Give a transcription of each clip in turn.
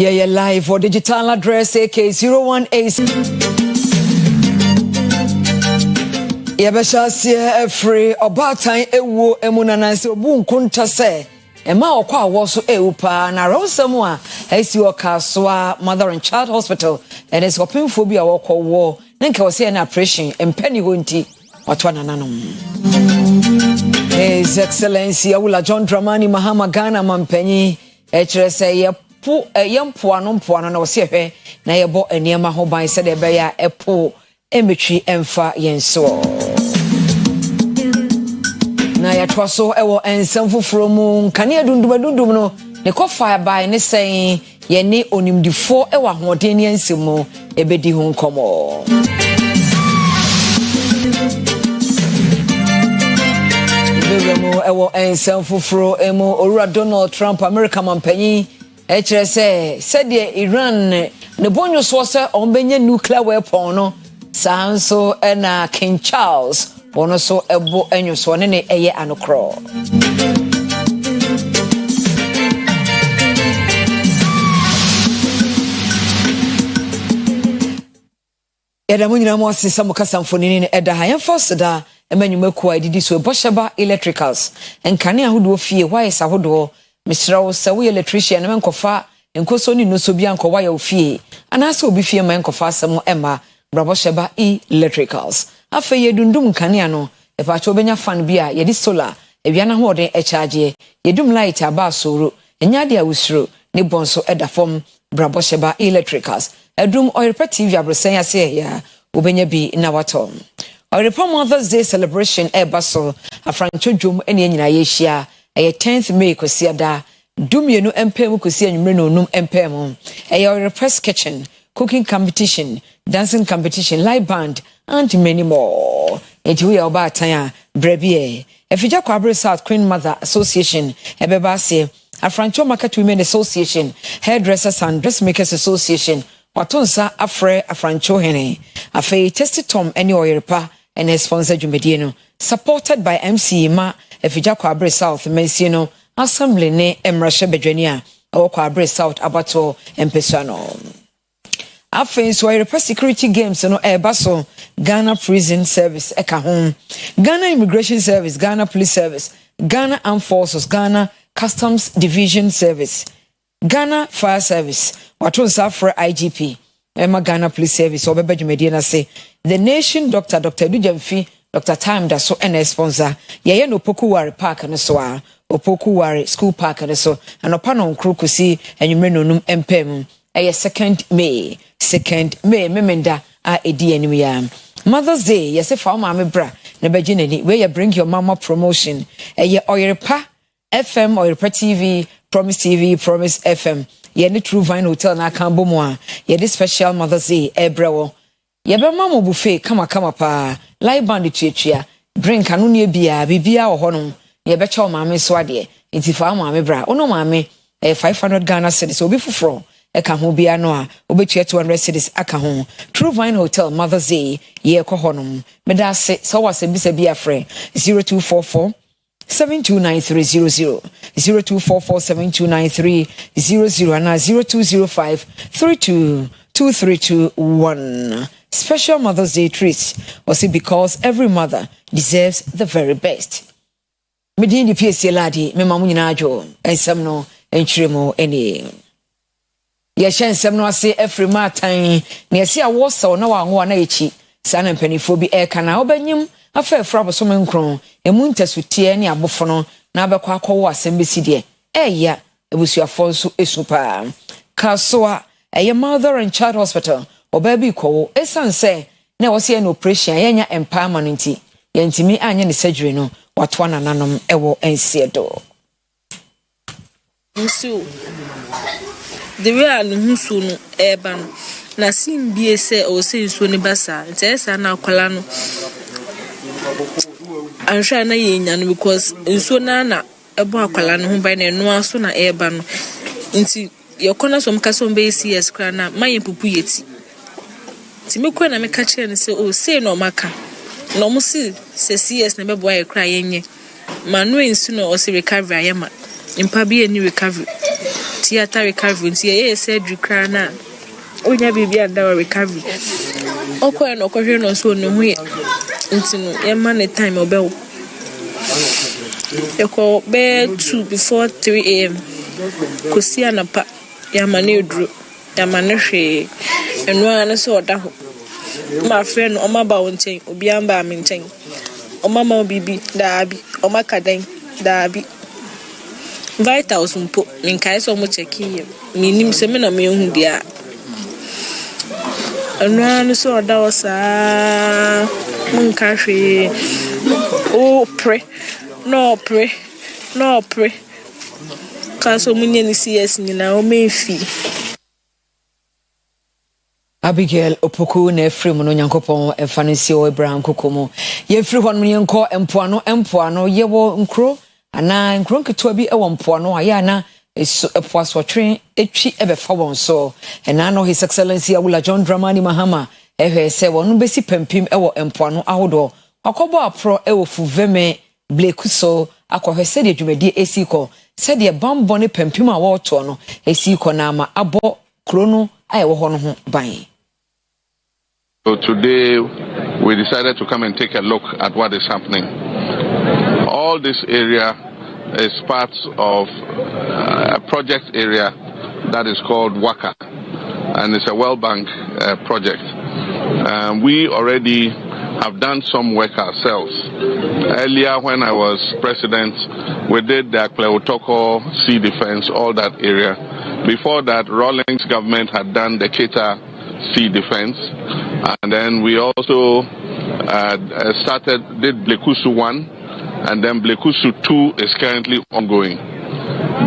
Yeah, live for digital address AK018. Yabashasia free about time ewo emunananse obu nkunta se ema okwa wo so eupa na rawsam a esi okasoa mother and child hospital and is hoping for bi a wo nka wo se na operation empani ho nti watwa nananom. His Excellency Awula John Dramani Mahama Ghana mampanyi ekire se yepo yempoano na wo se hwe na yebo eniema ho ban se de be ya epo emetwi emfa yenso na ya twaso ewo ensam foforo mu kane dundum no ne kofa by ne sen ye ne onimdifo ewa hoden ne ensemu ebedi ho nkomo bebemo ewo ensam foforo emu Owura Donald Trump America mampanyi ekire se de Iran ne bonyo so se onbenye nuclear weapon no sanso na King Charles ono so ebo enyo so ne eye anokro eda munyina mo asesa mukasa mfonini eda ha yemfos da emanyumaku adidi so Oyerepa Electricals enkane ahodo fie wires ahodo misrawo se we electrician menkofa enkoso ni no so bia nko wire ofie anase obi fie menkofa asem ema Oyerepa Electricals afa yedundum kane ano epacho benya fan bia yedi solar ewiana ho ode charge yedum light aba soro enyade awusuro ne bonso eda fom Oyerepa Electricals edum Oyerepa TV abrosan ase ya obenya bi na watom Oyerepa Mother's Day celebration ebaso afrancho dwom ene nyina yehia 10th May kosiada dumienu empem kosi anwumre no num empem Oyerepa's kitchen cooking competition dancing competition live band and many more enti we oba tan brabie efija kwabre South Queen Mother Association ebeba se afrancho market women association hairdressers and dressmakers association watonsa afre afrancho hene afei tested tom any Oyerepa and sponsor jumedie no supported by MC ma efija kwabre South mensino assembly ne emrashe bedwani a kwabre South abato empesano afen so Oyerepa security games no ebaso Ghana prison service eka home Ghana immigration service Ghana police service Ghana armed forces Ghana customs division service Ghana fire service watonsa afre IGP ema Ghana police service obebedwumedie na say the nation Dr. Dujamfi Dr. Time da so and sponsor ye no Opokuware park no so a Opokuware school park no so anopa no nkru kosi anwumre no num empem 2nd May memenda a edi anim ya Mother's Day yes fa mama bra na beginani where you bring your mama promotion Oyerepa FM Oyerepa TV Promise FM ye ne True Vine Hotel na kan bomu a ye this special Mother's Day ebrewo ye be mama buffet kama pa live band tuatua drink anu ne bia bibia wo ho no ye be cha mama so ade enti fa mama bra ono mama 500 Ghana cedis obi fufuro eka ho bia no a obetua 200 cedis aka ho True Vine Hotel Mother's Day ye ko honom meda se so wase bisa bia frɛ 0244 729300 0244729300 and 0205 322321 special Mother's Day treats was it because every mother deserves the very best medin di PSC ladi me mamu nyina adwo ensem no enchiremo eni ye hensem no ase every matan na yesi awo so na wa ho na echi sana mpanifo bi eka na obanyim afefra bosom nkron emu ntasutie ne abofo no na abekwa akọwo asembesi de eya ebusuafo nso esupa kasoa eye mother and child hospital obabi kọwo esanse na wose an operation yenya empowerment yentimi anya ne surgery no watwa nananom ewo ensiedo nso the way anuhusu no eba no na simbie se o se nso ne basa ntesa na akwala no ansha na yenya no because nso na ebo akwala no ho ban na eno aso na eba no nti yekona so mka so mbe CS kra na maye pupu yeti ti mekwa na meka kire ne se o se no maka no mo se CS na bebo aye kra yenye manu nsu no o se recovery ayema impa bi any recovery theater recovery nti ye surgery kra na onya bibi anda recovery okoye no kohwe no so no hu nti no ye man the time obewo e ko be 2 before 3 am kosi anapa ya mane edru ya mane hwe enu ana so oda ho my friend oma ba wonchen obi amba me nchen oma ma bibi daabi oma kadan daabi vitals mpo minkai so mo check here minim se me na me hu dia enu ana so oda osa mun ka hwe o pre no pre kaso munye ni CS nyina o mefi Abigail Opoku na Efrem no Nyankopon efanisi o Abraham Kokomo ye free hon me nko empoano ye wo nkro ana nkro nketo bi e wo mpoano aya na epoasotwe etwi ebefa won so ena no His Excellency Awula John Dramani Mahama ehwe se wonu besi pempim e wo mpoano ahodo akobo apro e wo fuveme blekuso akohwe se de dwumadi esiko se de bambo ne pempim a wo to no esiko na ama abo krono aye wo ho no ho ban. So today we decided to come and take a look at what is happening. All this area is part of a project area that is called WACA, and it's a World Bank project. We already have done some work ourselves. Earlier when I was president, we did the Akleotoko Sea Defense, all that area. Before that, Rawlings government had done the Keta Sea Defense, and then we also did Blekusu 1, and then Blekusu 2 is currently ongoing.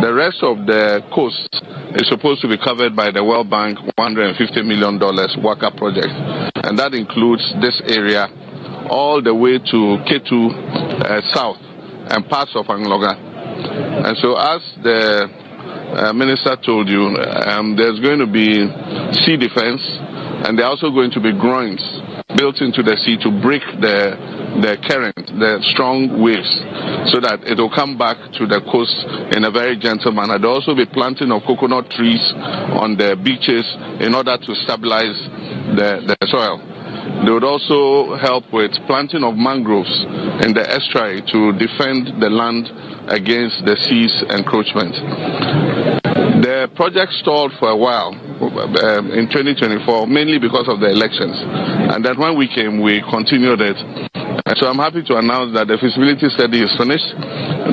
The rest of the coast is supposed to be covered by the World Bank $150 million WACA project, and that includes this area all the way to Ketu south and parts of Angloga. And so as the Minister told you, there's going to be sea defense, and there are also going to be groins built into the sea to break the current, the strong waves, so that it will come back to the coast in a very gentle manner. There will also be planting of coconut trees on the beaches in order to stabilize the soil. They would also help with planting of mangroves in the estuary to defend the land against the sea's encroachment. The project stalled for a while in 2024, mainly because of the elections. And then when we came, we continued it. And so I'm happy to announce that the feasibility study is finished.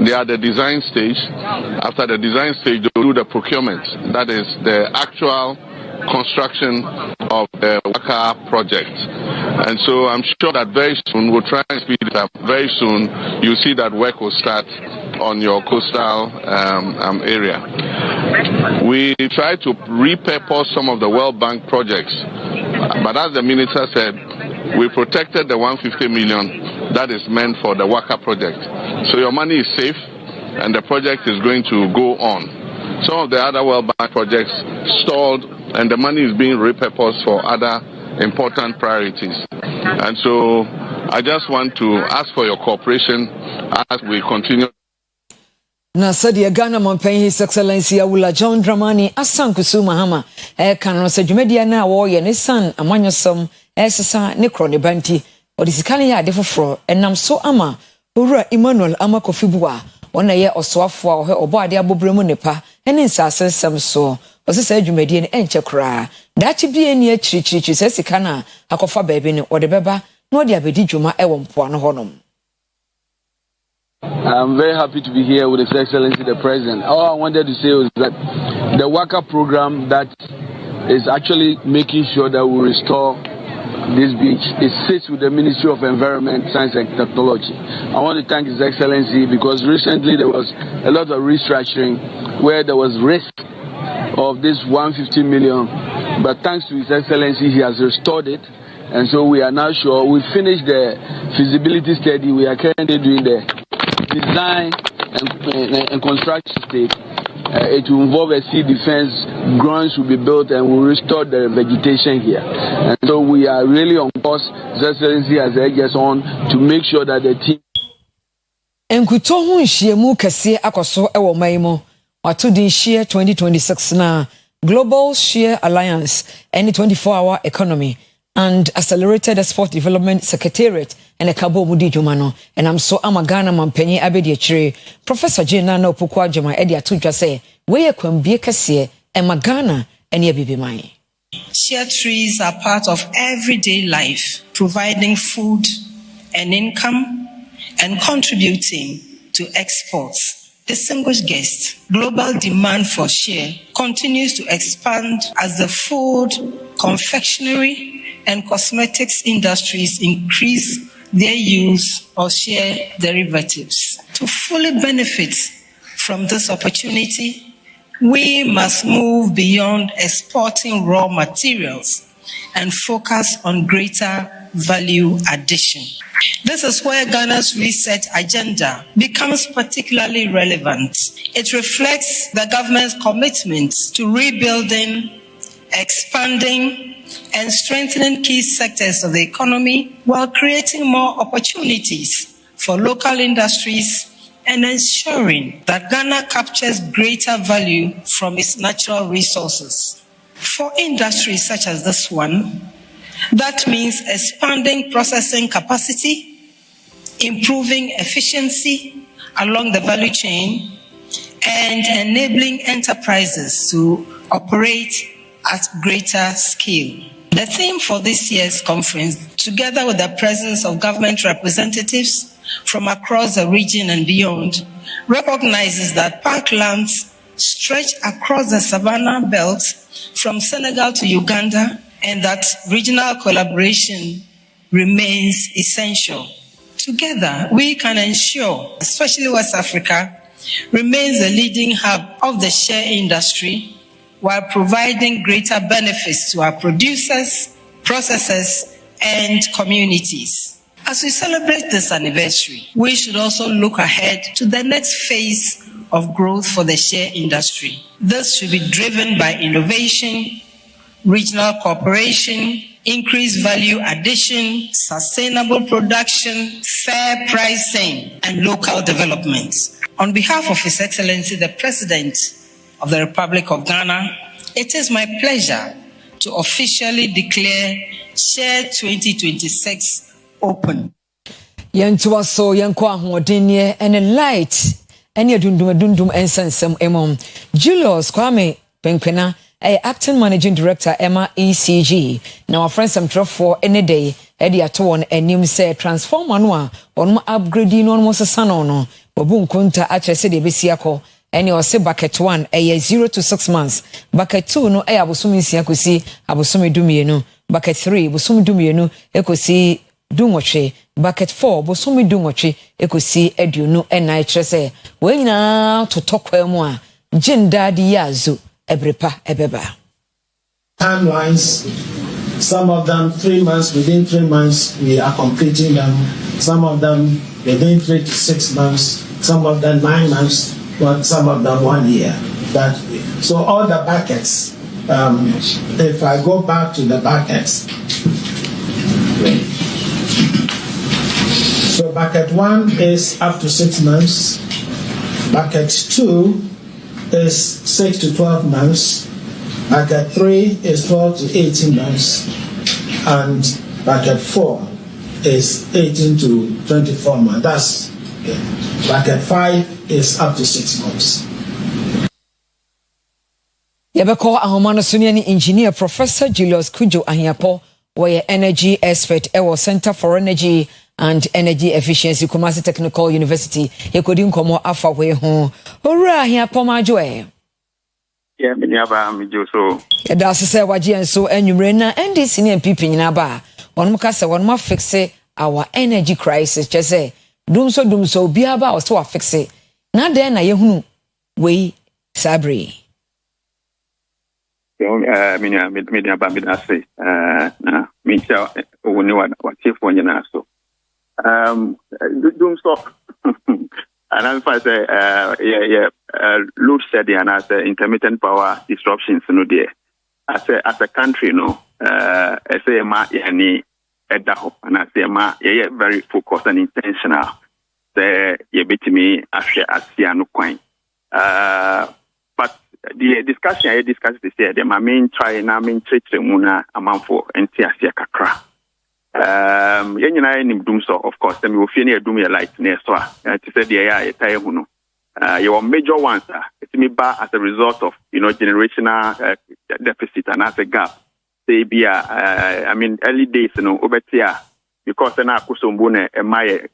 They are at the design stage. After the design stage, they will do the procurement. That is the actual construction of the WACA project. And so I'm sure that very soon, we'll try and speed it up. Very soon, you'll see that work will start on your coastal area. We try to repurpose some of the World Bank projects, but as the minister said, we protected the 150 million that is meant for the WACA project. So your money is safe, and the project is going to go on. Some of the other World Bank projects stalled, and the money is being repurposed for other important priorities. And so I just want to ask for your cooperation as we continue. Na sadia Ghana Mampen His Excellency Awula John Dramani Asankusu Mahama kan se dwumedia na wo ye ne san amanyosom esesa ne kro ne banti odisikane ya ade foforo enam so ama owura Emmanuel Amakofibua wona ye osoafo a ohe obo ade abobremu nepa ene nsase sem so osesa dwumedia ne enche kra dachi bie ni achirichiri se sika na akofa baabi ne ode beba na ode abedi dwuma ewo mpoano honom. I'm very happy to be here with His Excellency the President. All I wanted to say was that the WACA program that is actually making sure that we restore this beach, it sits with the Ministry of Environment, Science and Technology. I want to thank His Excellency because recently there was a lot of restructuring where there was risk of this 150 million, but thanks to His Excellency, he has restored it. And so we are now sure we finished the feasibility study. We are currently doing the design and construction stage. It will involve a sea defense, grounds will be built, and we'll restore the vegetation here. And so we are really on course, His Excellency has urged us on to make sure that the team Enkuto hu nhyiemu kese akoso ewo maimo wato din share 2026 na Global Share Alliance any 24-hour economy and Accelerated Export Development Secretariat and a kabo mudi jumano and I'm so amagana mampenye abedi chire Professor Jena na opukwa jama edi atudwa say we kwambie kase e magana ene bibi mai. Share trees are part of everyday life, providing food and income and contributing to exports. Distinguished guests, global demand for share continues to expand as the food, confectionery, and cosmetics industries increase their use of share derivatives. To fully benefit from this opportunity, we must move beyond exporting raw materials and focus on greater value addition. This is where Ghana's reset agenda becomes particularly relevant. It reflects the government's commitment to rebuilding, expanding, and strengthening key sectors of the economy while creating more opportunities for local industries and ensuring that Ghana captures greater value from its natural resources. For industries such as this one, that means expanding processing capacity, improving efficiency along the value chain, and enabling enterprises to operate at greater scale. The theme for this year's conference, together with the presence of government representatives from across the region and beyond, recognizes that parklands stretch across the Savannah Belt from Senegal to Uganda, and that regional collaboration remains essential. Together, we can ensure, especially West Africa, remains the leading hub of the share industry while providing greater benefits to our producers, processors, and communities. As we celebrate this anniversary, we should also look ahead to the next phase of growth for the share industry. This should be driven by innovation, regional cooperation, increased value addition, sustainable production, fair pricing, and local development. On behalf of His Excellency, the President of the Republic of Ghana, it is my pleasure to officially declare Share 2026 open. Yentuwa so yenkwa ahodenye ene light ene dundum ensensem emom Julius Kwame Penkwena acting managing director Emma ECG now our friends some for any day edi ato won anim say transformer no a on upgrade no mo sesano no obu nkunta akyese de besi akọ ene o se bucket 1 0 to 6 months bucket 2 no abosom nsia kosi abosom dumienu bucket 3 abosom dumienu ekosi dunwoche bucket 4 bosom dunwoche ekosi aduonu ena kyerese we nyina totokwa mu a jinda di yazo ebrepa ebeba. Timelines, some of them 3 months, within 3 months we are completing them, some of them within 3 to 6 months, some of them 9 months, but some of them 1 year. That so all the buckets, if I go back to the buckets, so bucket 1 is up to 6 months, bucket 2 is 6 to 12 months, bucket 3 is 12 to 18 months, and bucket 4 is 18 to 24 months. That's okay. Bucket 5 is up to 6 months. Yabeko ahomano senior engineer Professor Julius Kujo Ahiapo, where energy expert ewo Center for Energy and Energy Efficiency Kumasi Technical University yekodi nkomo afa we ho ora Ahiapo majoe. Yeah, me aba me jo so. Da se waje enso anwumre na NDC ne MPP nyina ba onum ka se wonum fixe our energy crisis chese dumso bia ba o se wa fixe na den na yehunu we sabre. Me aba me na say na me cha woni wa chief woni na so. Dumso and I'm say load shedding and as intermittent power disruptions no there as a country no I say ma yani edaho and I say ma very focused and intentional say ye betimi ahwe asia no kwan the discussion I discussed this year, the main try na main treat muna amanfo enti asia kakra. Yenina nim dum so of course them will feel near dum your light near so to say the ya tie hu no. Your major ones it may ba as a result of generational deficit and as a gap. Say be I mean early days obetia because na akusombo na emaye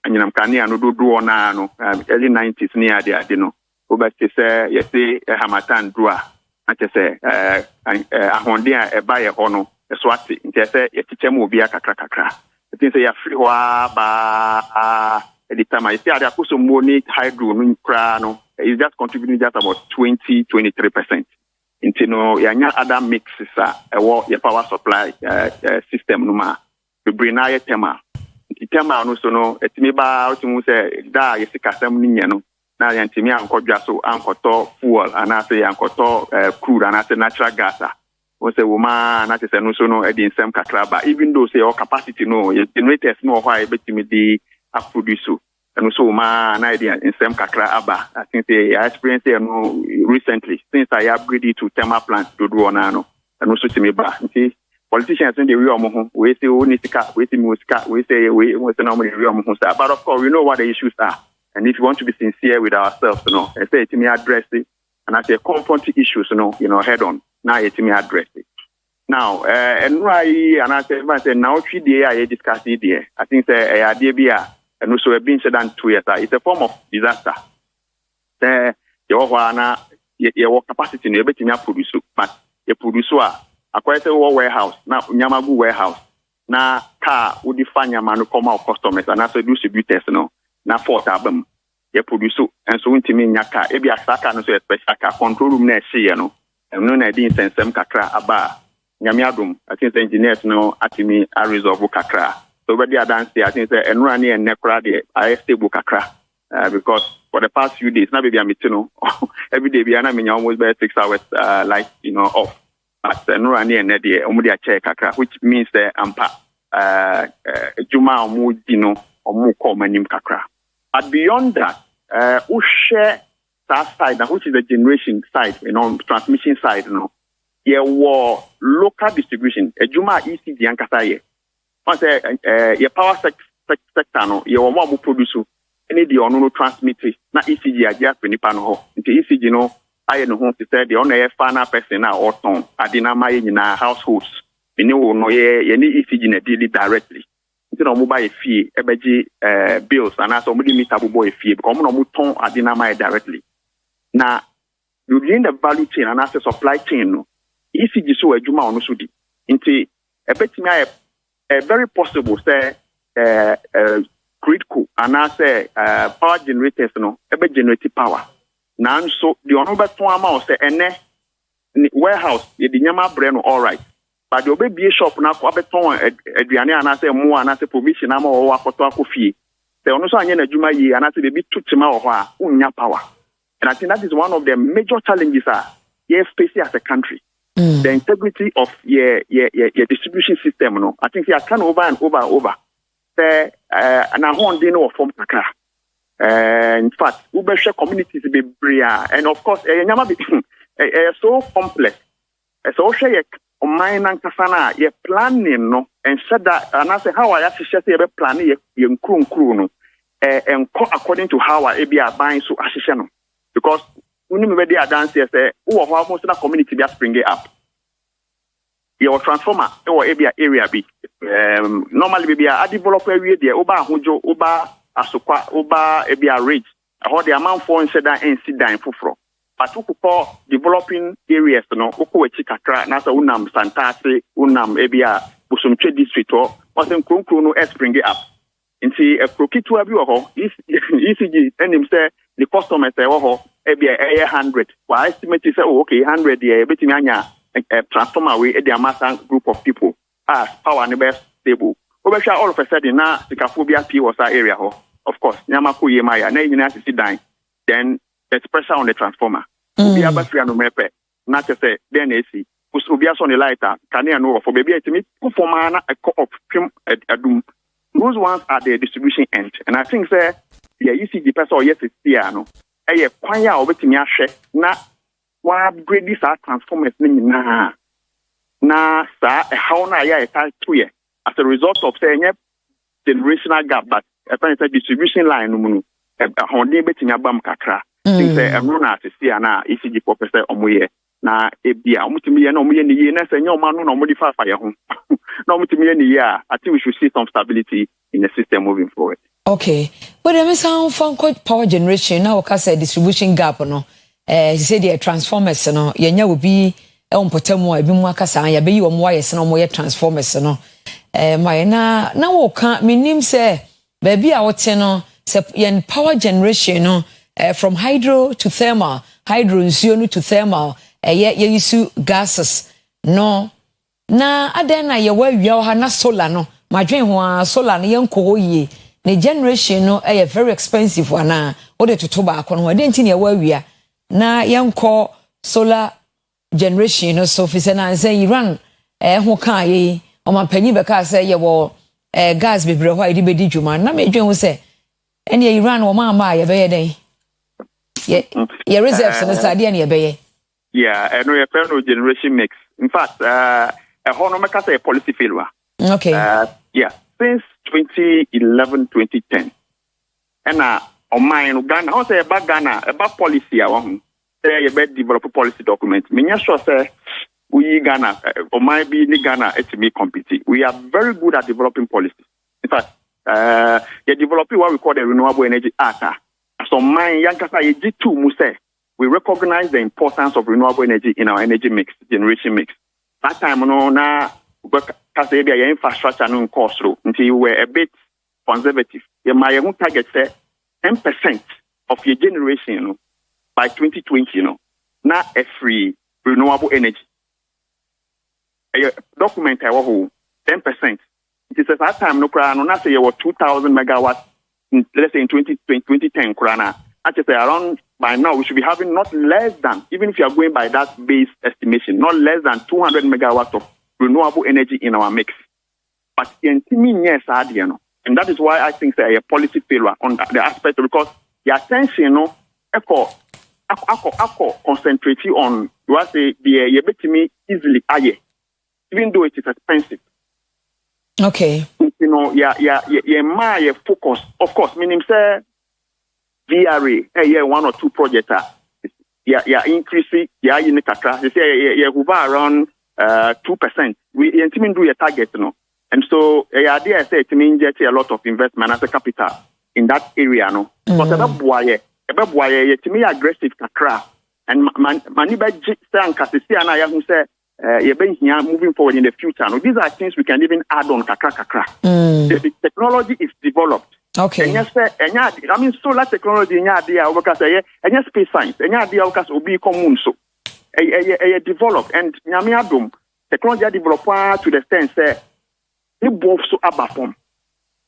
anyinam kania no do na no early 90s near the no obeti say yesi hamatan dua ate say ahonde a eba ye ho no swati nti say yetichemu obi kakra it say ya free wa ba the time I say the akusombo ni hydro no kra no is just contributing just about 20-23%. Into no yanya other mixes your power supply system no ma we bring na tema the tema no so no etimi ba otimu say da yesika sam ni nya no na yantimi ankodwa so ankoto fuel and say ankoto crude and say natural gas o say woman na say no so no e di nsem kakra ba even though say your capacity no generators no why betimi di produce and so ma na idea in same kakra aba. I think I experienced recently since I upgraded to thermal plant to do on and also to me ba. See politicians in the real we say we say musika, we say we normally real but of course we know what the issues are. And if you want to be sincere with ourselves, I say to me address it and I say confront issues, head on. Now it me address it. Now and I say now 3 days I discuss it there. I think say idea and also a being said 2 years. It's a form of disaster. Your capacity in everything you produce, but you produce a quite a warehouse, now Yamagu warehouse. Now car would define your man come out customers and also distributors, now 4 album. You produce and so into me yaka, ebi a saka no so special car control room next year, and no idea in some kakra aba. Yamiadum, I think the engineers know at me a resolve kakra. So where they are dancing, I think and running and nekra de I stable kakra because for the past few days, now baby I'm every day we are almost by 6 hours like off. But and running and the omudia check kakra, which means the ampa juma omu or mu call manim kakra. But beyond that, we share that side, which is the generation side, transmission side, war local distribution. A juma ECG and kasaye. Once your power sector no your more produce any the ono transmit na ECG adjust pe nipa no ho nti ECG no aye no ho to say the ono e final person na oton adina maye nyina households mini wo no ye ni ECG na deal directly nti no mo ba e fie e beji bills and so mo di meter bo e fie because mo no ton adina maye directly na within the value chain and as supply chain no ECG so adwuma ono so di nti e betimi aye very possible say grid co and I say power generators ebe generate power now so the ono beton ama say ene warehouse ye di nyama bre no all right but the obe bie shop na ko beton aduane ana say mo ana say provision ama wo akoto akofie say ono so anye na adwuma yi ana say be tutima wo ho a unya power and I think that is one of the major challenges we face as a country. The integrity of your distribution system, I think you can over and over. And I want to know from Kaka. In fact, we share communities be bria, and of course, so complex. So share mine and kasana, ye planning and said that, and I say how I actually share the planning ye crew and according to how I be buying so association because. We know they are dancers. Who are almost in a community that spring it up. Your transformer or area be normally be a developer area there. Oba Hujo, Oba Asukwa, Oba Ebia Ridge. How the amount for instead and sit down for. But who call developing areas? No, Oko Chikakra, Nasa Unam Santase, Unam Ebia Busumche district or wasn't Kunkunu spring it up. And see a crooked to a view of ECG and him say the customer say, oh, maybe 100. Well, I estimate say, oh, okay, 100, yeah, betting a transformer away a mass group of people as power and the best stable. Over all of a sudden, now the Kaphobia P was our area, of course, Yamaku Yemaya, now you have to sit down. Then there's pressure on the transformer. We have a free and mepe, not to say, then AC, who's Ubias on the lighter, can you know for baby to me, for mana a co of film a doom. Those ones are the distribution end. And I think, sir, yeah, you see the person, yes, it's here, no. A choir over to me, na wa upgrade this transformers na how na ya to as a result of saying generational gap, but a distribution line no honde betimi abam kakra say emno na asisi ana ECG professor omoye na ebia omutimi ye na omoye ne ye na senya oma no na omodi fa ye ho na omutimi ye ne ye I think we should see some stability in the system moving forward. Okay, but there sound from power generation now say distribution gap no he said the transformers no yenya will be on potemo ebi mu akasa ya be yi omo wires na omo ye transformers no my na wo kan minim say baby a wote no say power generation no from hydro to thermal, hydro nsuo to thermal ye use gases no na aden na ye wa wia ha na solar no madwen ho solar no yenko yie the generation no very expensive ana o de toto ba akọ no de nti ne wa wia na yenko solar generation no so fi say na say Iran ho kan ye o ma panyi be ka say ye wo gas bebre ho ide be di dwuma na me dwen ho say ene Iran wo ma ye be ye den ye reserves no sade ene ye be ye no ye no generation mix in fact ho no make say policy failure. Okay. Since 2011-2010 and on mine Ghana how say about Ghana about policy I want say you better develop a policy document me sure say we Ghana or might be in Ghana to me compete. We are very good at developing policy. In fact you're developing what we call the Renewable Energy Act. So mine yankasa G2 muse we recognize the importance of renewable energy in our energy mix, generation mix. That time no na because your infrastructure no cost through until you were a bit conservative. Your my target say 10% of your generation by 2020 now a free renewable energy. A document I will 10%. It is at that time no na say you were 2,000 megawatts let's say in 2010 krana. Actually around by now we should be having not less than, even if you are going by that base estimation, not less than 200 megawatts of renewable energy in our mix. But in yes, and that is why I think a policy failure on the aspect because the attention concentrating on what say the easily even though it is expensive. Okay. My focus, of course, meaning say VRA, 1 or 2 projects increasing in kakra. They say around 2%. We do a target, and so the idea is to inject a lot of investment as a capital in that area, But to me aggressive kakra and mani ba say nkasisi ana who say here moving forward in the future. These are things we can even add on kakra. The technology is developed. Okay. I mean, solar technology and space science and obi common so developed and nyamiadum technology developed to the extent say both so abapom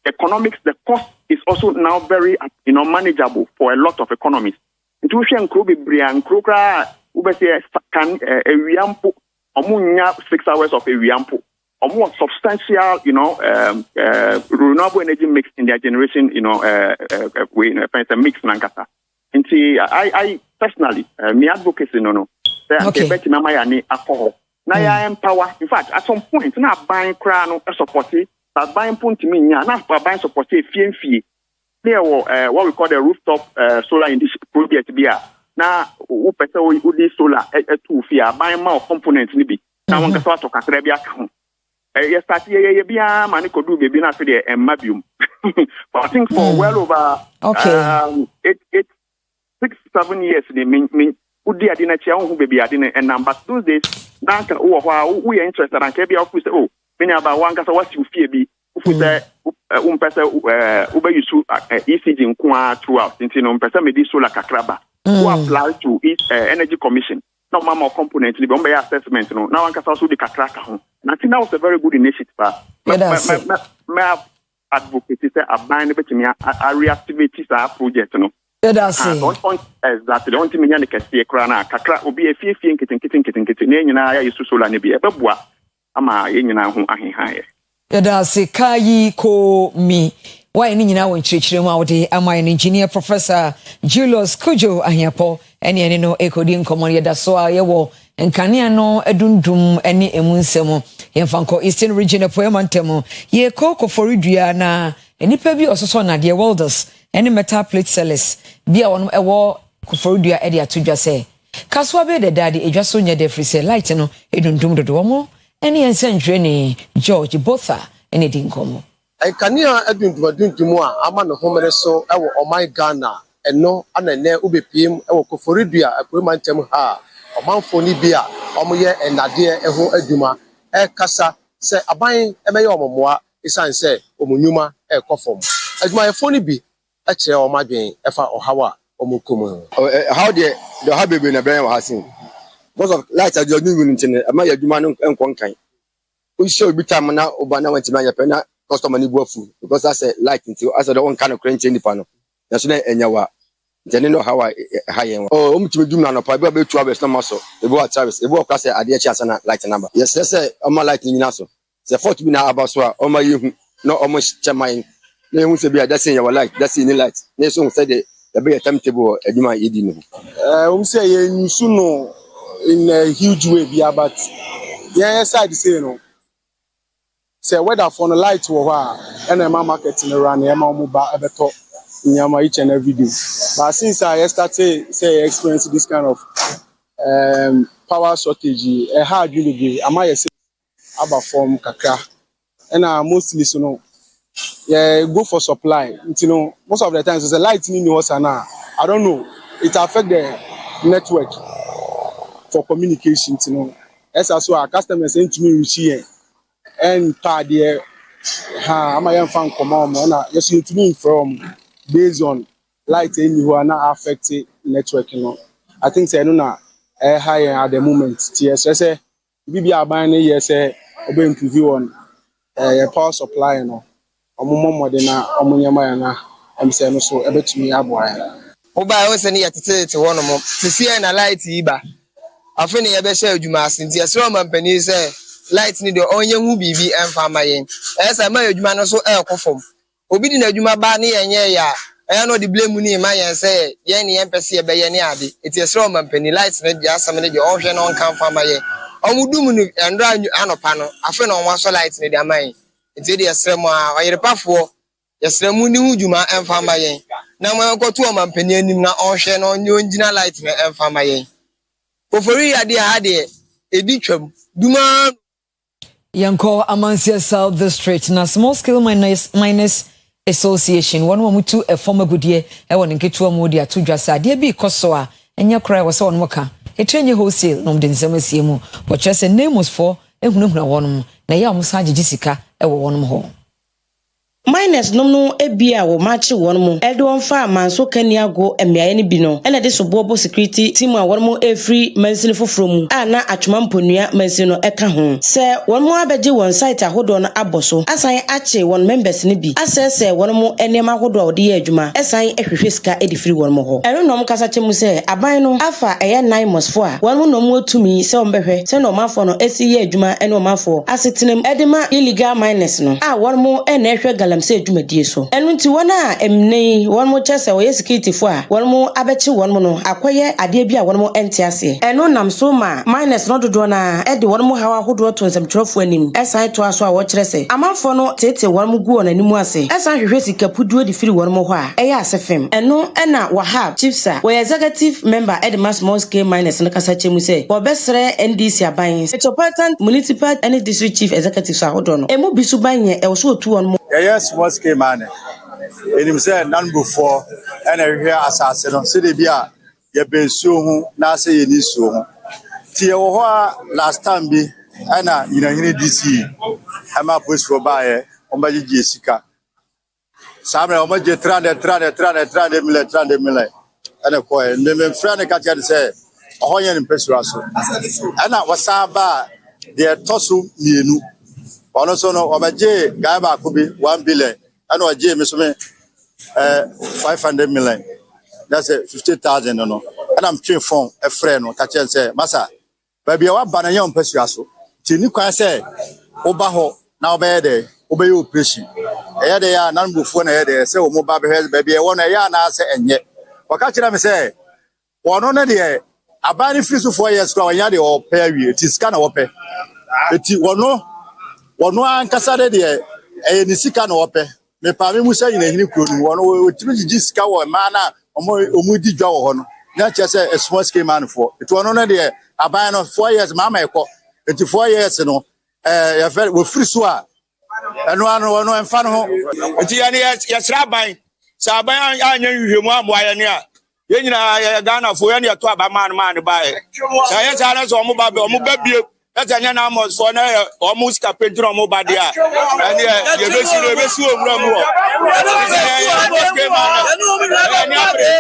economics the cost is also now very manageable for a lot of economies. Intuition could be brian krokra ubese can ewiampo omunya 6 hours of ewiampo or more substantial, renewable energy mix in their generation, mix nankasa. And see, I personally, me advocacy say alcohol. Now I empower. In fact, at some point, now buying crown support it, but buying point to me, not buying support fee. There what we call the rooftop solar in this project. Now, who solar 2 fee, buying more components maybe. Now one can start to account. Yes, man could do baby na for mabium. But I think for well over 6-7 years they mean would the adina chia who baby adina and number those days nanka we are interested and kebi of say many about one kasa what you fear be who say person ube use ECG nko throughout into person me this solar kakraba who apply to energy commission. No more components, the Bombay assessment. Now one can also the kakraka home. And I think that was a very good initiative. May have advocated a bind between a reactivity project. Exactly. The only thing can see a crana, kakra will be a few kitten, I used to solar nebi a babwa. Ama yen higher. Yadasi kayi ko mi why ni nyina won chirichiri mu awde ama engineer Professor Julius Kujo Ahiapo ene ene no ekodi nkomo ye da so a ye wo nkane no adundum ene emunsem ye fanko Eastern Region epoemantem ye kokoforidua na enipa bi ososo na de welders ene metal plate sellers bia won ewo koforidua e de atodwa se kaswa be de dade edwaso nya de free say light no edundum dodo mo ene ensanhwe ni George Botha ene di nkomo Kania adundum a ama no homere so ewo oman Ghana eno anene ubepiem ewo koforidua epoemantem ha omanfo ni bia omoye enade eho adwuma kasa se aban emeye omomoa isan se omunyuma ekofom adwuma efo ni bi kire omadwen efa ohawa omukomu how the habebe na brain wa hasin because of light adwuma ntine ama adwuma no enkonkan o show bi time na obana wantima ya pena customer ni buafu because that's a light until as the one kind of crane change pano na so na enyawa ntene no hawa hayen o omtime dum na no pa be 2 hours na maso e bo service e bo kwa se ade chi asana light number yes say oma light ni nyina so se fort bi na abaso a oma yehu no omo chaman na ehu se bi that's in your light that's in light na so say the be timetable aduma yedi no say ye nsu no in a huge way bi but yeah side say no say weather for no light wo ha and my market in run e ma mo ba ebeto nyama each and every day but since I started say experience this kind of power shortage hard really am I say about form kakra and mostly so no yeah go for supply you know most of the times the light in was now I don't know it affect the network for communication you know as also our customers into me reach here and part there am I fan come on na yes you to me from based on light in you are not affected network you know I think say no na high at the moment yes say we are buying yes obe improve on power supply you know omomo de na omonyama ya na say no so ebetumi aboa ya oba we se ne yetete wo no mo sisi na light yi ba afi ne ye be share adwuma asinti esre o mampani say light ni de onye hu bibi emfa mayen say ma adwuma no so ekofom obi di na adwuma ba ne yenye ya no the blame ni ma yen say yen ne empese ye be ye ne ade eti esre o mampani light ne dia asam ne de ohwe no nkan fa mayen omudum ni endra anopa no afi na onwa so light ne de amayen eti de esre mo a oyerepafo yesre mu ni hudwuma emfa mayen na mo enkoto o mampani anim na ohwe no onye onjina light ne emfa mayen ofori ade ha de edi twam duma Yanko Amansia South District na Small Scale Miners Association one mo mutu e former goodie e won nketu mo de atodwa sa de bi koso a enya kra wo se won mo ka e trenye wholesale no de nsem asie mu wo chese names for ehunahuna won na ya mo sa agigi sika e wo won ho miners no ebia wo machi won mu edon fa manso kaniago emiaye ni bi no ene de sobobo security team a won mu every mansin foforo mu ana atwoma mponua mansin no eka ho se won mu abeje won site ahodo no aboso asan ache won members ni bi asese won mu enema ahodo ode ye adwuma esan ehwehwe sika edifiri won mu ho eno no mkasa chemu se aban no afa eye 9 mosfo a won mu no mu otumi se ombehwe se no mafo no esi ye adwuma ene omafo asetenem edema illegal miners no a won mu ene ehwe say dwumadie so enu nti wona emne won mo chese wo security fo a won mo abechi won mo no akoye ade bia won mo ente ase enu nam so ma minus no dodo na e de won mo hawa hodo to nsem trofo anim esan to aso a wo kire se amafo no tete won mo gu on animu ase esan hwehwe sika puduo di firi won mo ho a eya asefem enu ena wahab chief sir wo executive member edema small scale miners no kasa chemu se wo besre NDC aban metropolitan municipal and district chief executive sir hodo no emu bisu banye e wo so otu won mo yes was came man enim say none before and here asase no se de bia ye bensu hu na se ye ni su hu tie wo ho last time bi ana yinahini DC ama police for bae on ba ji sika samra o ma je 30 mil ana ko e me friend ka tia say o yen mpesura so ana wasaba de tosu mienu ono so no obaje guy ba ko bi 1 billion and oje me so me 500 million that's 50,000 no and I'm train phone a friend no ka chen say masa ba bia wa bana yam pasua so ti ni kwan say oba ho na oba ye de oba ye operation ɛyɛ de ya nan bufuo na ɛyɛ de sɛ wo mo ba behɛ baabi ɛwɔ na ɛyɛ na sɛ ɛnyɛ waka kyerɛ me sɛ wɔno ne de aban ne firi so 4 years kora wɔnya de ɔpɛ awie ti sika na wɔpɛ eti wɔno ankasa de ɛyɛ ne sika na wɔpɛ me pa me mu sɛ nyina hini kuro no wɔno wɔtimi gigi sika wɔ ma na ɔmo di dwa wɔ hɔ no na kyerɛ sɛ a small scale man for eti wɔno ne de aban no 4 years ma ɛkɔ eti 4 years no yɛ fɛ wo firi so a ɛno ano ɛmfa no ho eti yɛsra aban sɛ aban anya nhwehwɛmu amoa yɛ ne a yɛn nyinaa yɛ Ghana fo yɛn yɛto aba man bae sɛ yɛ sɛ ana sɛ ɔmo ba bie ɛsɛ nyɛ na amos fo na ɔmo sika penti na ɔmo ba de a ɛne yɛbɛsi owura mu hɔ sɛ yɛ scale man ɛne apre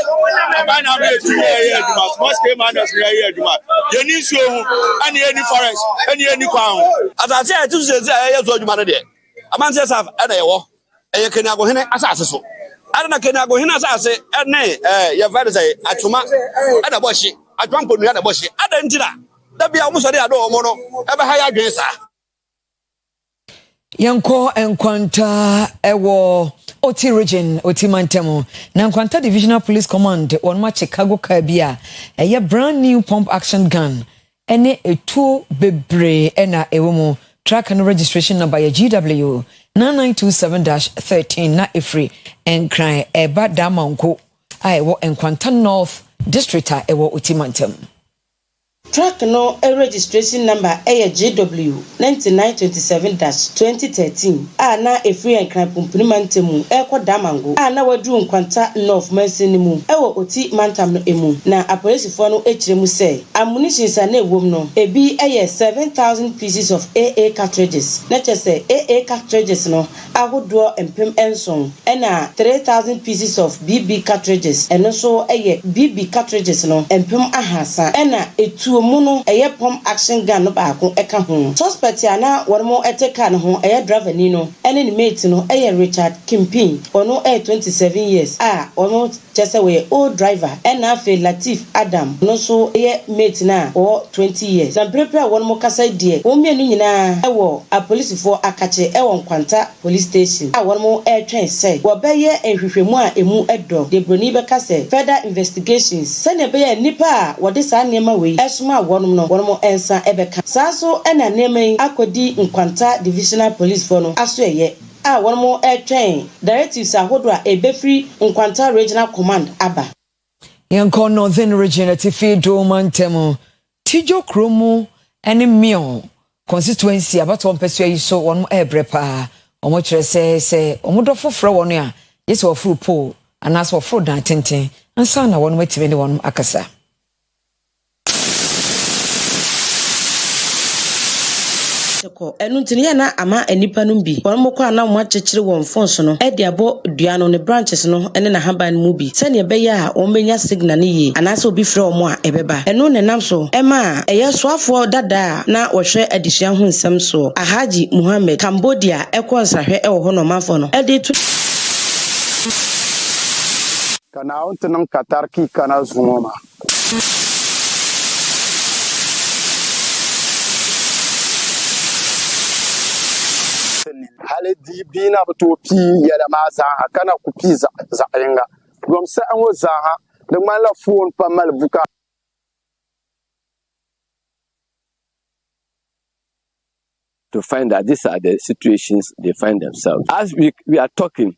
aba na be tu yɛ adwuma small scale man yɛ adwuma yɛni nsuo ho ɛne yɛni forest ɛne yɛni kwan ho asase a ɛtu sɛ ɛyɛ so adwuma no deɛ amanse saf ɛna yɛwɔ ɛyɛ Kenya go hene asase so na Kenya go hina asase ene ye fere say atuma e da bohye atwamponu ya da bohye ada ntira da bia omo so de ado omo no e be ha ya dwen sa Yanko enkwanta ewo Oti region Oti Mantemo na enkwanta divisional police command on ma Chicago car bia eye brand new pump action gun ene etuo bebre ena ewomu track and registration number ya GW 9927-13 na Efri enkran eba damanko ewo enkwanta North District ewo Oti Mantem. Track no registration number GW 9927-2013 na Efri enkran pumpuni mantemu eko damango na wadu nkwanta North Mansenimu ewo Oti Mantam emu na apolisifo no ekiremu se ammunition sa na ewom no ebi 7,000 pieces of AA cartridges na chese AA cartridges no ahodo empem enson na 3,000 pieces of BB cartridges eno so BB cartridges no empem ahasa na etu muno pump action gun no baako eka ho suspect ana wormo eteka no ho driver ni no ene ni mate no Richard Kimpin ono 27 years ono chese we old driver na fe Latif Adam no so mate na 20 years na prepare wormo kasa die wo mienu nyina ewo apolisifo akache nkwanta police station wormo twen say wo beye ehwehwemu emu edo de broni be kase further investigations sene beye nipa wo de sa nema we esuma wonom ensa ebeka saso ena nemen akodi nkwanta divisional police for no aso wonom twen directives ahodo a ebefri nkwanta regional command aba Yanko Northern region atifi do Mantemo tijo kromu ene mion constituency abato mpesua yi so wonom ebrepa omo kire se omo do foforo wono a yesi ofuru po anaso ofuru dan tenten ansa na wonom atime ne wonom akasa enu ntini na ama enipa no bi won mo kwa na mo akekere won fonso no e de abo dua no ne branches no ene na haban mu bi se ne be ya o menya signal ne yi anase obi frɛ o mo a ebeba enu ne nam so e ma eye soafo dada na wohwe adisua ho nsem so Ahaji Muhammad Cambodia ekonsahwe e wo ho no manfo no e de kana ontenam Qatar ki kana zuma hali di bina to pi yala ma za kana ku pi za yenga gom sa an wo za ha de man la phone pa mal buka to find that these are the situations they find themselves. As we are talking,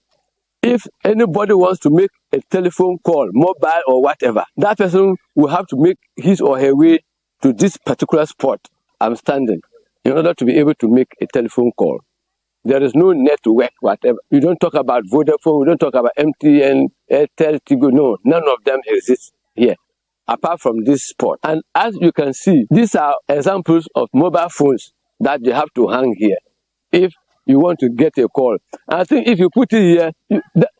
if anybody wants to make a telephone call, mobile or whatever, that person will have to make his or her way to this particular spot I'm standing in order to be able to make a telephone call. There is no network, whatever. You don't talk about Vodafone, we don't talk about MTN, Airtel, Tigo. No, none of them exist here, apart from this spot. And as you can see, these are examples of mobile phones that you have to hang here if you want to get a call. And I think if you put it here,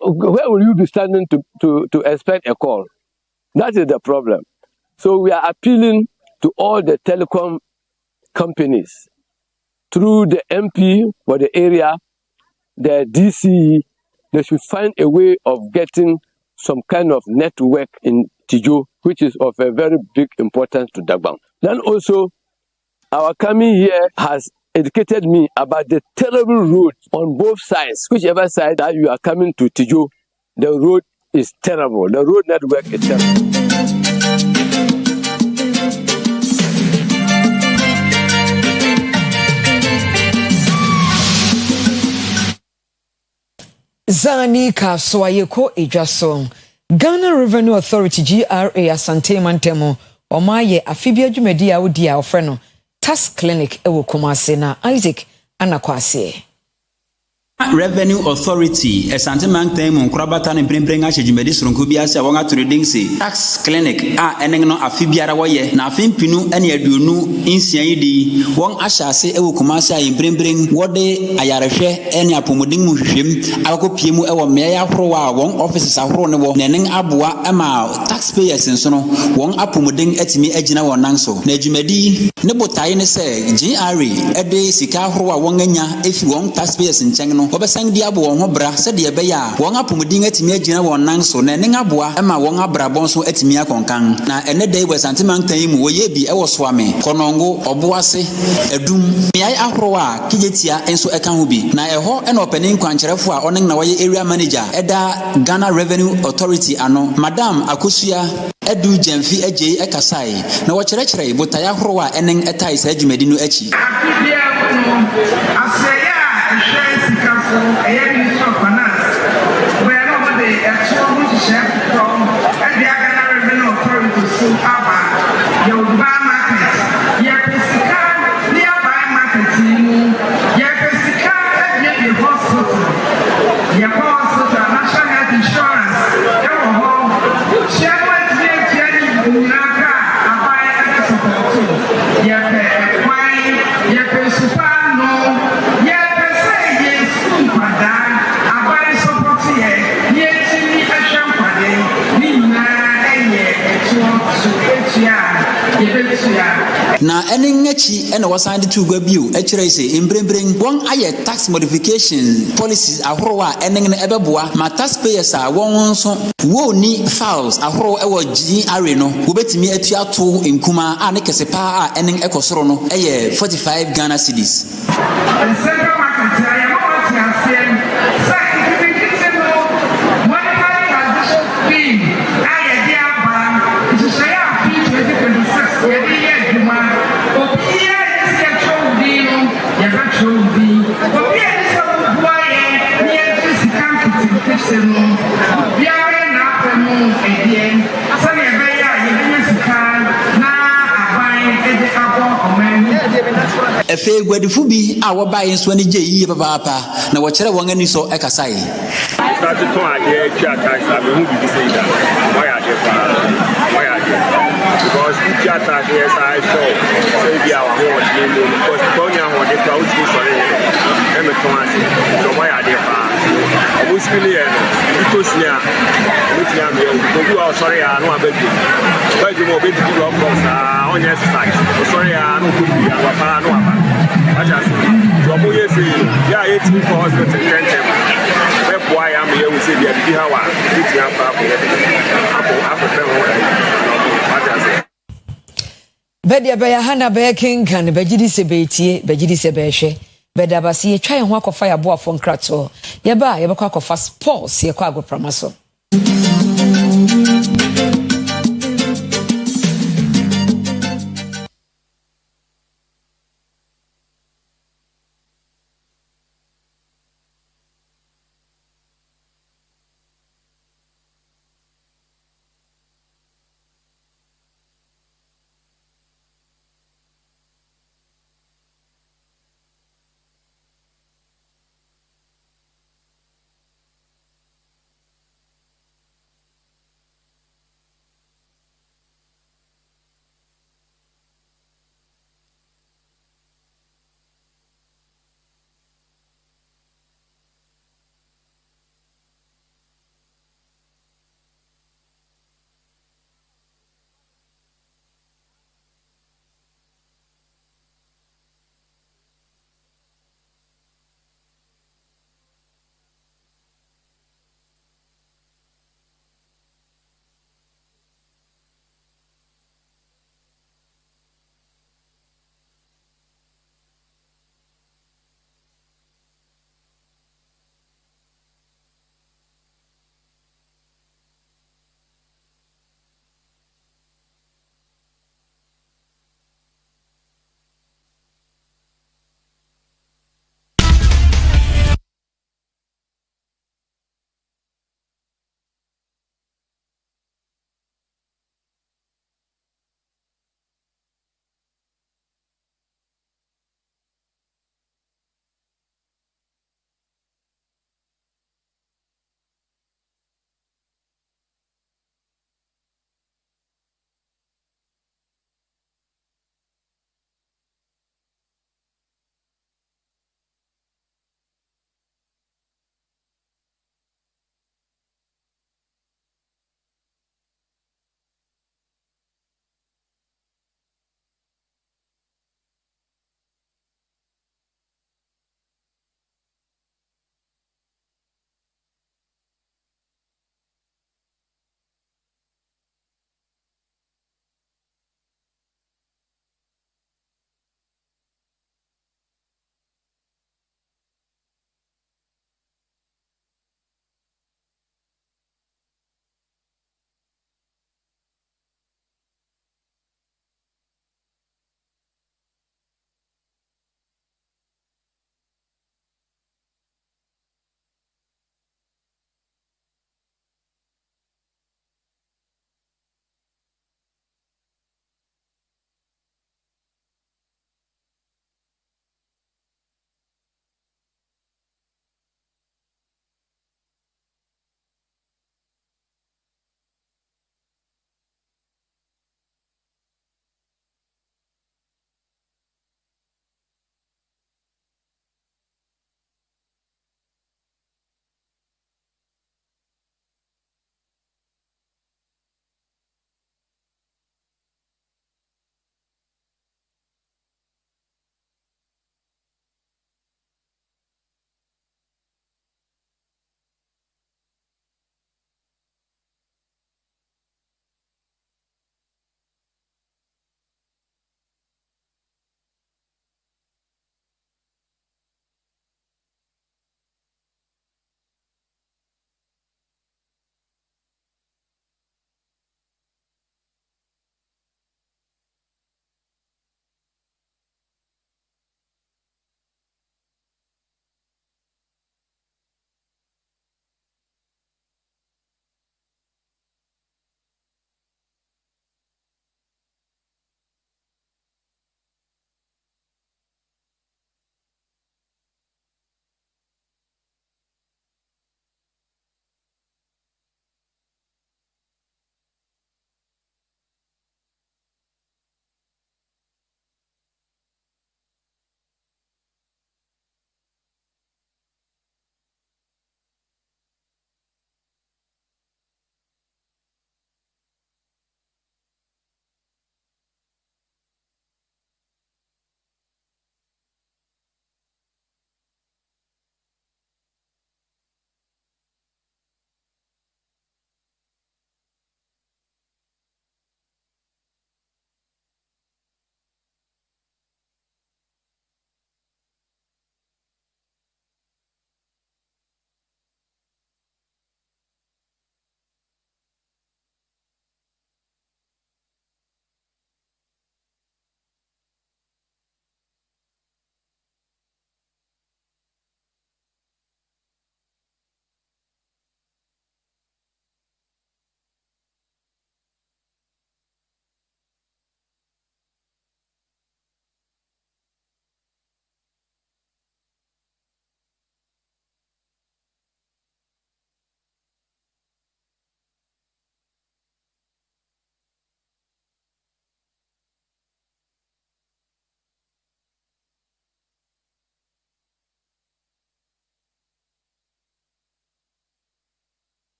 where will you be standing to expect a call? That is the problem. So we are appealing to all the telecom companies through the MP for the area, the DC. They should find a way of getting some kind of network in Tijo, which is of a very big importance to Dagbang. Then also, our coming here has educated me about the terrible road on both sides. Whichever side that you are coming to Tijo, the road is terrible. The road network is terrible. Zani Kaswayeko Ejason Ghana Revenue Authority GRA Asante Mantemo Omaye Afibia Jumedia Udia Ofreno Task Clinic Ewo Kumase na Isaac Anakwase Revenue Authority Asante Mantemo Nkrabata ne Brembrenga Chejumedi Sronko biase wonga tradingse Tax Clinic eneng no afibiara woye na afimpinu ene aduonu insian yidi won ahyase ewo Kumase ayi Brembreng wode ayarehwe ene apomodin mu hwehwem akopie mu ewo meya horo wa won offices ahoro ne wo nenen aboa ema taxpayers nso no won apomodin atimi agina wonan so na adwumadi ne botae ne se GRA ede sika ahoro wa won anya efi won taxpayers nchen no obesan di abo won ho bra se de be ya won apomodin atimi agina wonan so na nenen aboa ema won abrabon so atimi akonkan na ene dey we santimantan mu wo ye bi ewo so ame konongo oboase adum meyai ahoro a kijetia enso eka ho bi na eho ena opening kwankyerefo a onen na woye area manager eda Ghana Revenue Authority ano Madam Akosua Edu Jemfi Ejei Ekasai na wo kyerɛkyerɛ botaya horo a enen etai sa adwumadi no achi na enengachi ena wasande to gwa biu ekire se embrembreng won aye tax modification policies ahoro a enen ebeboa ma taxpayers a won so wo ni files ahoro ewo GRA no wobetimi atu ato enkuma a ne kese pa a enen ekosoro no eye 45 Ghana cedis efe gwadifu bi a wobaye nso ne gye yiye papa na wo kyerɛ wɔn ani so ɛkasae start to ade twa tax na me hu bi bi say da why ade because if you tax yes I show say bi a wo ho de no because tonya ho de kwa uti sorry e me to ade so why ade obusili e no because nia mutia me o bi wa sorry a no abedi ba ju mo be di wa from sa onya exercise sorry a no ku bi a wa pa no aba aja so mo ye say ya ye ti for hospital tentem be boy am ye we say bi bi ha wa mutia pa ko ye apo pe ho aja say Bedia beya hana beya kinkan bejidi se betie bejidi se behwe beda basi ye twa ho akofa ya bo afo nkrato ye ba ye bekwa akofa sports ye kwa agopramaso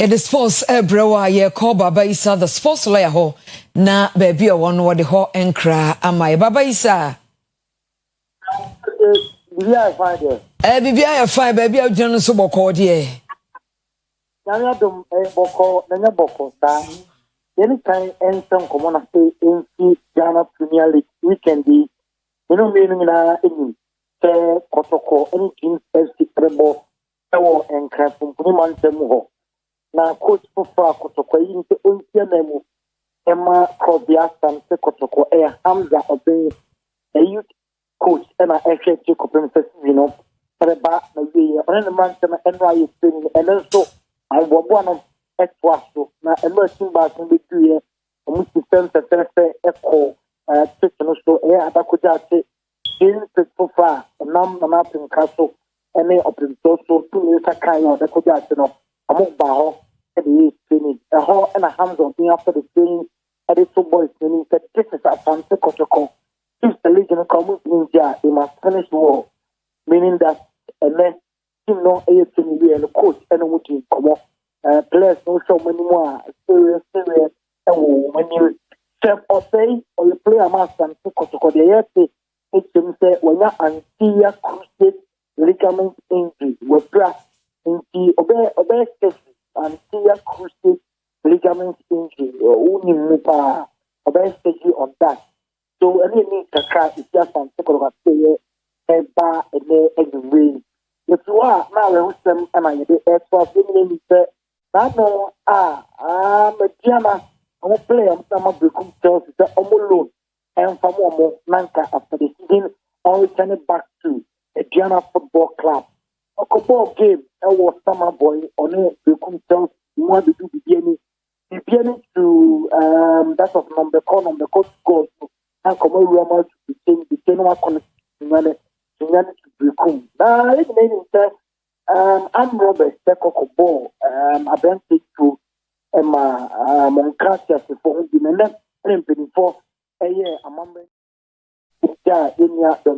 the sports ebrewa ye call Baba Isa the sports lawyer ho na baby o won wo de ho enkra ama Baba Isa bibia fine bibia fine baby o jeno so boko de Nanya dum boko nanya boko ta any kind ensem komo na say NC Ghana Premier League weekend di meaning na eni se kotoko any team FC Trebo ewo enkra pumpuni mantem ho na coach for kotoko yi nte ontia na mu ema Kobia Sam se kotoko Hamza Obe youth coach na ehwe ti kopem se no Treba na we on mantem NY Spain and so I want to na emerging back in the year, and we defend the echo, taking so abakuja in the far, nothing castle, and they open so 2 years a kind of the Kojatino, a move baho, and the training, a hole and a hands on me after the training, and the 2 boys training that this is a fancy protocol. If the Legion comes in India, they must finish war, meaning that and then no AFC and the coach and what you come off. Players no so many more serious and when you step or say or you play a master and to the yes it's say when you anterior cruciate ligament injury we plus into obey anterior cruciate ligament injury only mupa obey stage on that so any need to crack is just on say eba anyway if you are now we some am I the air for say no, Mediana, I'm a player, I'm a become Chelsea, the Omolo, and from Omo, Nanka after the season, on returning back to a Diana Football Club. A football game, I was summer boy, on a become Chelsea, you want to do the beginning to that of number coach goals, and come over to the general connection to become. Now, it's made I'm Robert Sekoko Ball. I been to Moncasia for the and before a year among the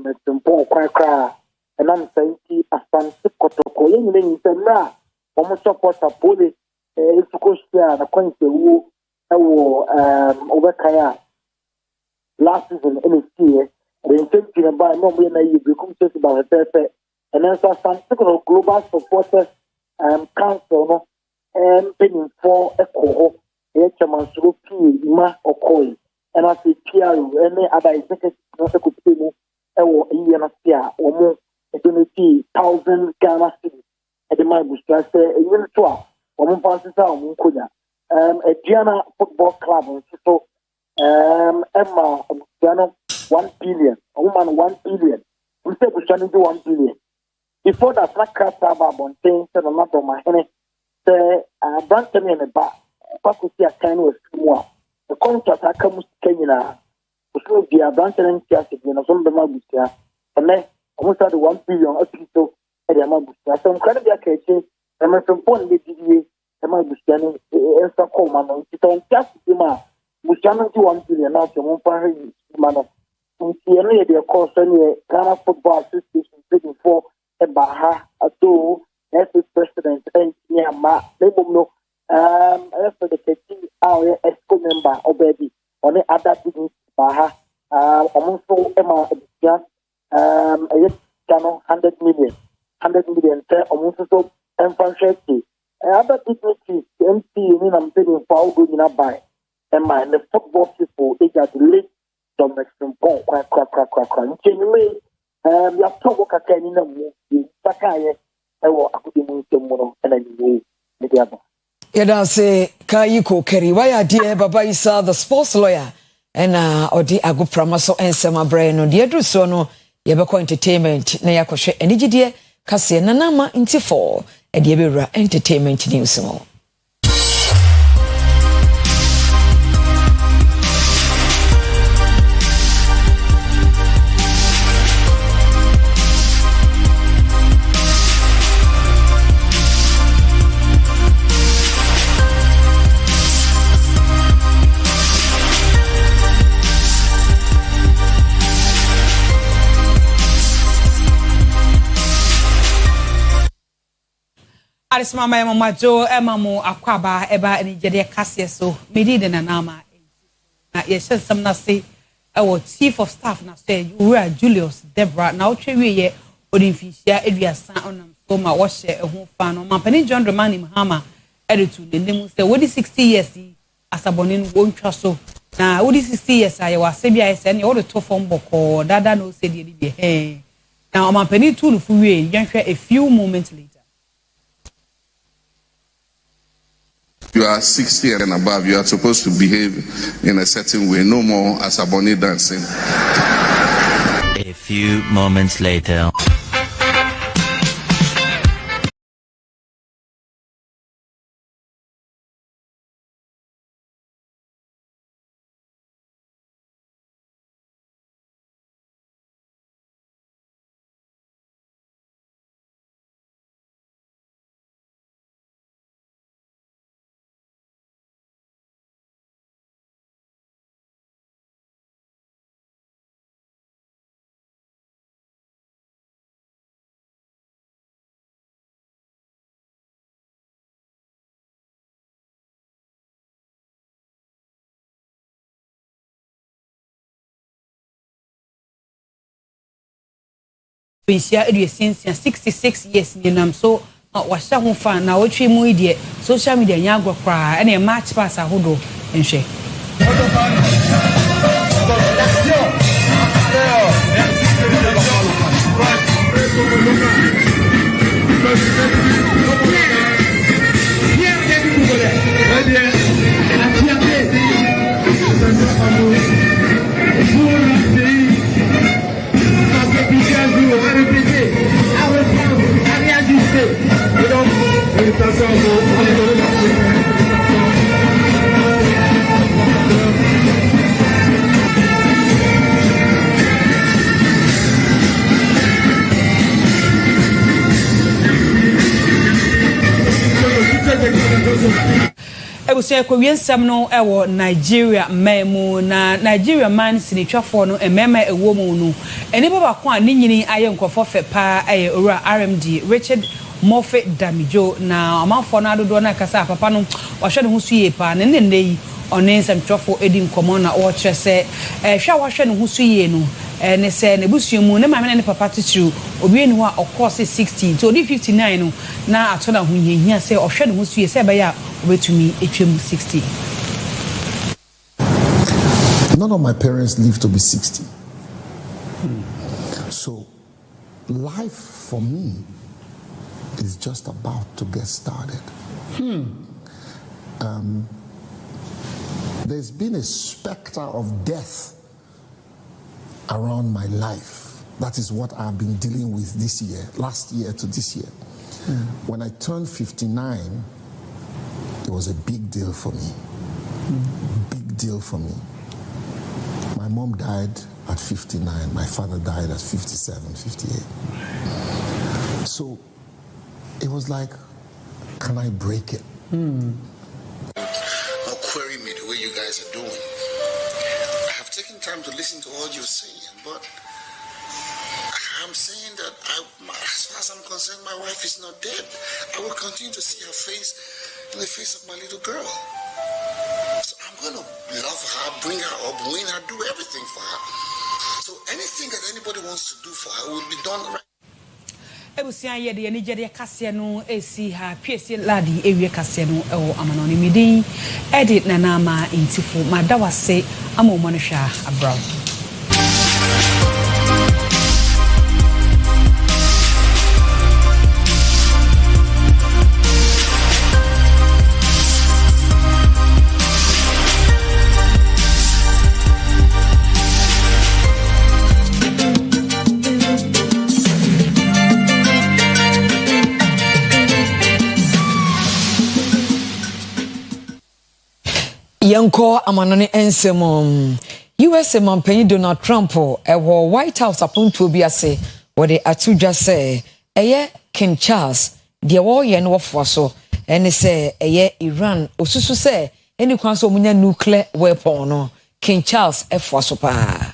Western Ball cry. And I'm saying, a fancy Kotoko, young Ra, almost support a bully, if you go there, the coin who over Kaya last season in a year, the intention about no way you become just about a and then some global supporters council and paying for a coho, HMS Ma or Koi, and I say PRU, any other executive could pay me or ENSPR or more, 20,000 Ghana cities at the Mabush, I say, a unit 12, or one passes out, Munkuya, a Diana Football Club, so Emma, 1 billion, a woman 1 billion. We said we shall do 1 billion. Before that, black cast about one thing, said a lot of my henny, say, Branton in the back, Pakusia can was more. The contract I come to Kenya, which will be a Branton and Chassis, and a Zomba Mabusia, and then almost had 1 billion of people at the Mabusia. So I'm kind of a case, and I'm from Pond, the DDA, the Mabusian, and Sacoman, it's on Chassis, we shall do 1 billion now to one party, man. In the course, any Ghana Football Association bidding for Baha, a two, as the president, and Yama, they will know, as for the 13 hour ESCO member, or baby, on the other business, Baha, almost Emma, a 100 million, almost so, and Franceschi. Other dignitaries, MC, I'm saying, for all good in a buy, and my the football people, they got late, some Mexican ball, crack. Anyway, you have to work again in the movie. Sakaye, I will according to Mono, and anyway, the other. Yada say, Kayiko Kerry, why are dear Baba Isa, the sports lawyer, and Odi Agu Pramaso and Sama Brain, no dear Drusono, Yabako Entertainment, Nayakoshe, and Igidia, Cassia Nanama, Inti4, and Yabira Entertainment News. Arisma my mama Jo Emamo Aquaba Eba and Nigeria Cassia so Midi de Nanama. Yes, some na say our chief of staff na say you were Julius Deborah now ye Odinfisia Edria San on so my wash a home fan on my penny John Romani Mahama editor the name say what is 60 years as a bonin won't trust so now what is 60 years I was CBS and all the top from Boko Dada no said you be hey now my penny too for you a few moments later. You are 60 and above, you are supposed to behave in a certain way, no more as a bonnet dancing. A few moments later. Pinsia since 66 years ninam so washa ho fa na wotwe mu ide social media nya agwa kra na match pass ahodo nhwe Ebusia ko wiensam no ewo Nigeria memu na Nigeria man sinitwafo no emema ewo mu no eni baba ko ani nyini aye nkofo fe pa aye ora RMD Richard Mofe Damijo na amanfo na dodo na kasa papa no wahwe ne ho suye pa ne yi one nsantwafo edi nkomo na o kyerese hwa wahwe ne ho suye no ne se ne busuemu ne mame ne papa tichiru obi eni ho a okose 60 to odi 59 no na atona ho hia se ohwe ne ho suye se be ya obetumi etwem 60. None of my parents lived to be 60. So life for me is just about to get started. There's been a specter of death around my life. That is what I've been dealing with this year, last year to this year. When I turned 59, it was a big deal for me. Big deal for me. My mom died at 59. My father died at 57, 58. So it was like, can I break it? Don't query me the way you guys are doing. I have taken time to listen to all you're saying, but I'm saying that as far as I'm concerned, my wife is not dead. I will continue to see her face in the face of my little girl. So I'm going to love her, bring her up, win her, do everything for her. So anything that anybody wants to do for her will be done right. Ebusia ye de Nigeria kase no esi ha piese ladi ewie kase no ewo amanoni midin edit na na ma intifu madawase amomo no hwa abroad. Yanko amanoni ensemo US mampanyi Donald Trump ewo White House aponto bi ase wo de atudwa se eye King Charles de wo ye no wofo so ene se eye Iran osusu se eni kwan so munya nuclear weapon no King Charles efo so pa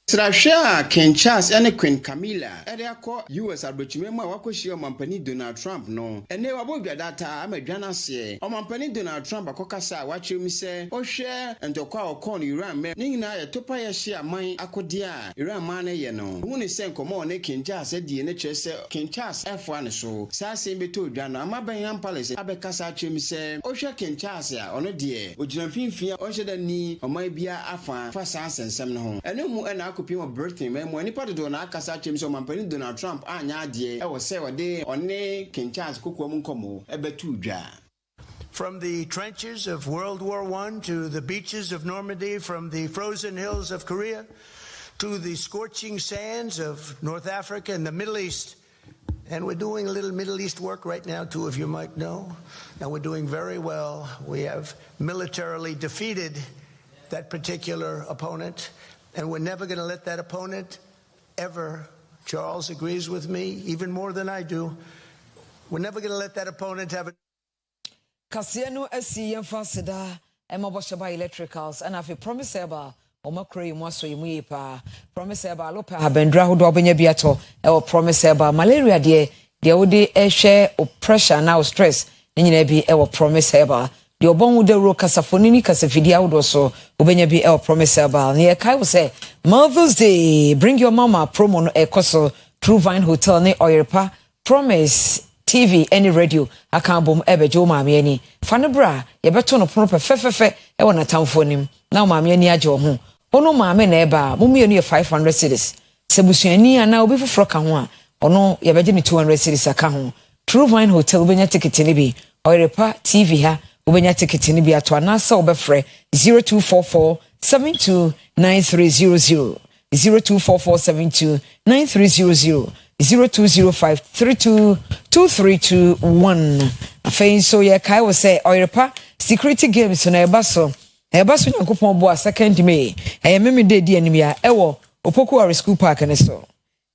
Srashia King Charles and Queen Camilla Ediako US Abrochimema Wakoshi Mampani Donald Trump no and they were both data I'm a Janase or Mampani Donald Trump Akokasa watch you say or share and to call corn Iran Nina a topaya share mine Akodia Iran Mane Yeno who is saying come on King Charles said the NHS King Charles F1 so Sassy Beto Jana Mabayam Palace Abekasa Chim say Osha King Charles ya on a dear Ujinafin Fia Osha the knee or my beer Afan for Sans and some home and no more and Akupima birthday man when part of Dona Kasa Chim so Mampani Donald Trump anya dear I was say a day on ne King Charles Kukwamkomo Ebetuja. From the trenches of World War I to the beaches of Normandy, from the frozen hills of Korea to the scorching sands of North Africa and the Middle East. And we're doing a little Middle East work right now, two of you might know. And we're doing very well. We have militarily defeated that particular opponent. And we're never going to let that opponent ever, Charles agrees with me, even more than I do, we're never going to let that opponent have a... Kasiano asi yemfasida ema boshaba electricals and afi promise eba omakro mu aso yemu yipa promise eba lope habendra hodo obenya biato e promise eba malaria de wode ehwe o pressure na o stress nyina bi e promise eba de obon de ro kasafonini kasafidi awodo so obenya bi e promise eba ne kai wo say Mother's Day bring your mama promo no ekoso True Vine Hotel ne Oyerepa Promise TV any radio aka bom ebejo maame ani fanebra ye beto no pono pefefefe e wona tamfo nim na maame ani age ho ono maame na eba mumie no 500 cedis sebusuani ana obi foforo ka ho a ono ye beje ni 200 cedis aka ho True Vine Hotel benya ticket ni bi Oyerepa TV ha obenya ticket ni bi ato anasa obefre 0244729300 0244729300 0205322321 afei so ye kai wo say Oyerepa security games na ebaso nyankopon bo a 2nd May meme day di anim ya ewo Opoku School Park ne so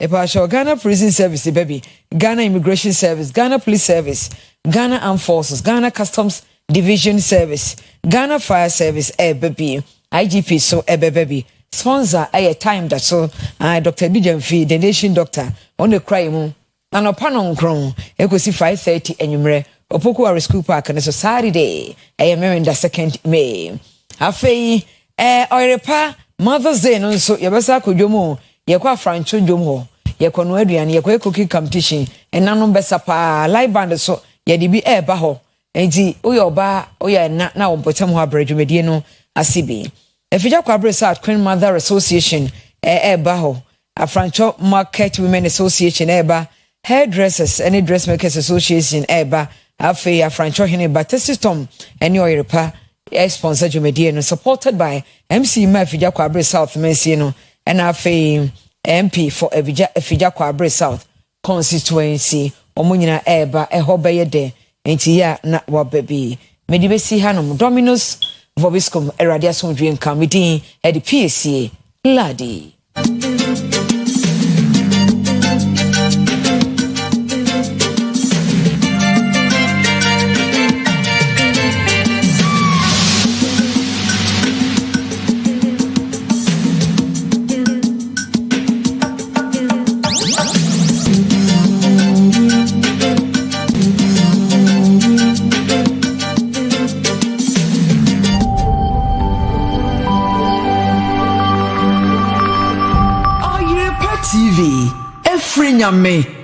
epa show Ghana Prison Service baby Ghana Immigration Service Ghana Police Service Ghana Armed Forces Ghana Customs Division Service Ghana Fire Service baby IGP so baby sponsor a time that so Dr. Bijamfi the nation doctor on the cry mu and upon on crown ekosi 5:30 enyumre Opoku School Park and so Saturday the 2nd May afei Oyerepa Mother's Day no so yebesa kodwomo yekwa francho dwom yekwa no aduane yekwa cooking competition enanom besa pa live band so yedi bi eba ho enti oyoba oya na ompotem ho abredwumedie no asibi Efija Kwabre South Queen Mother Association eba ho Afrancho Market Women Association eba Hairdressers and Dressmakers Association eba afei Afrancho Hene Batesistom and Oyerepa sponsor Jumedie no supported by MC Efija Kwabre South Mensi no and afei MP for Efija Kwabre South constituency omunyina eba eho beye de enti ya na wababi medibesi hanom Domino's Vobiscom Eradia Sondrian Committee at the PSA Ladi. TV, Efrinyame.